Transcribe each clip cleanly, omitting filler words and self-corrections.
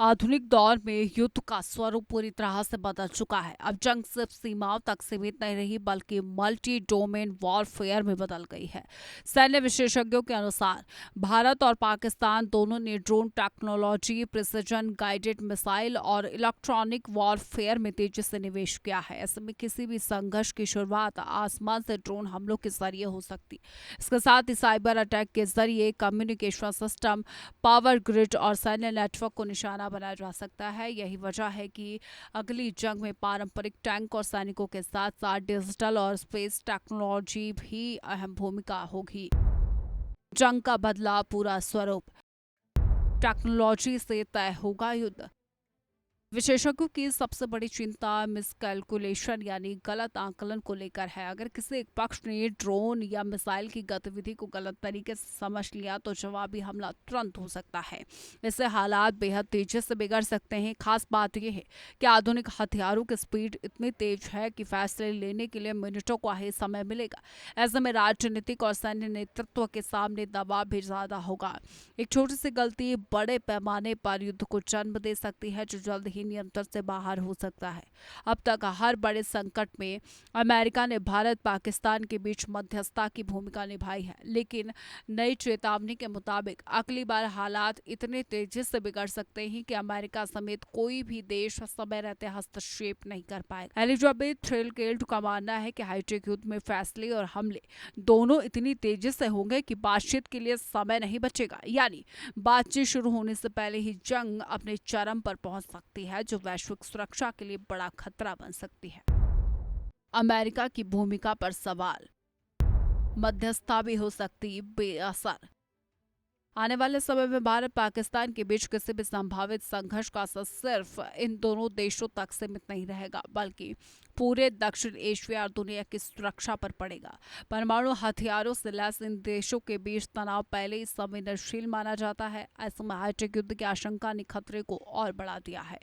आधुनिक दौर में युद्ध का स्वरूप पूरी तरह से बदल चुका है। अब जंग सिर्फ सीमाओं तक सीमित नहीं रही बल्कि मल्टी डोमेन वॉरफेयर में बदल गई है। सैन्य विशेषज्ञों के अनुसार भारत और पाकिस्तान दोनों ने drone technology, precision guided missile और इलेक्ट्रॉनिक वॉरफेयर में तेजी से निवेश किया है। ऐसे में किसी भी संघर्ष की शुरुआत आसमान से ड्रोन हमलों के जरिए हो सकती। इसके साथ ही साइबर अटैक के जरिए कम्युनिकेशन सिस्टम, पावर ग्रिड और सैन्य नेटवर्क को निशाना बनाया जा सकता है। यही वजह है कि अगली जंग में पारंपरिक टैंक और सैनिकों के साथ साथ डिजिटल और स्पेस टेक्नोलॉजी भी अहम भूमिका होगी। जंग का बदला पूरा स्वरूप, टेक्नोलॉजी से तय होगा युद्ध। विशेषज्ञों की सबसे बड़ी चिंता मिसकैलकुलेशन यानी गलत आकलन को लेकर है। अगर किसी एक पक्ष ने ड्रोन या मिसाइल की गतिविधि को गलत तरीके से समझ लिया तो जवाबी हमला तुरंत हो सकता है। इससे हालात बेहद तेजी से बिगड़ सकते हैं। खास बात यह है कि आधुनिक हथियारों की स्पीड इतनी तेज है कि फैसले लेने के लिए मिनटों का ही समय मिलेगा। ऐसे में राजनीतिक और सैन्य नेतृत्व के सामने दबाव भी ज्यादा होगा। एक छोटी सी गलती बड़े पैमाने पर युद्ध को जन्म दे सकती है जो जल्द ही नियंत्रण से बाहर हो सकता है। अब तक हर बड़े संकट में अमेरिका ने भारत पाकिस्तान के बीच मध्यस्थता की भूमिका निभाई है, लेकिन नई चेतावनी के मुताबिक अगली बार हालात इतने तेजी से बिगड़ सकते हैं कि अमेरिका समेत कोई भी देश समय रहते हस्तक्षेप नहीं कर पाएगा। एलिजाबेथ थ्रेलकेल्ड का मानना है कि हाईटेक युद्ध में फैसले और हमले दोनों इतनी तेजी से होंगे कि बातचीत के लिए समय नहीं बचेगा। यानी बातचीत शुरू होने से पहले ही जंग अपने चरम पर पहुंच सकती है, जो वैश्विक सुरक्षा के लिए बड़ा खतरा बन सकती है। अमेरिका की भूमिका पर सवाल, मध्यस्थता भी हो सकती बेअसर। आने वाले समय में भारत पाकिस्तान के बीच किसी भी संभावित संघर्ष का असर सिर्फ इन दोनों देशों तक सीमित नहीं रहेगा बल्कि पूरे दक्षिण एशिया और दुनिया की सुरक्षा पर पड़ेगा। परमाणु हथियारों से लैस इन देशों के बीच तनाव पहले ही संवेदनशील माना जाता है। ऐसे में हाईटेक युद्ध की आशंका ने खतरे को और बढ़ा दिया है।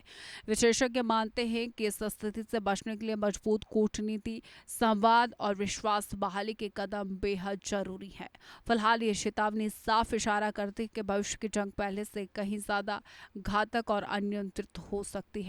विशेषज्ञ मानते हैं कि इस स्थिति से बचने के लिए मजबूत कूटनीति, संवाद और विश्वास बहाली के कदम बेहद जरूरी है। फिलहाल ये चेतावनी साफ इशारा करती है कि भविष्य की जंग पहले से कहीं ज्यादा घातक और अनियंत्रित हो सकती है।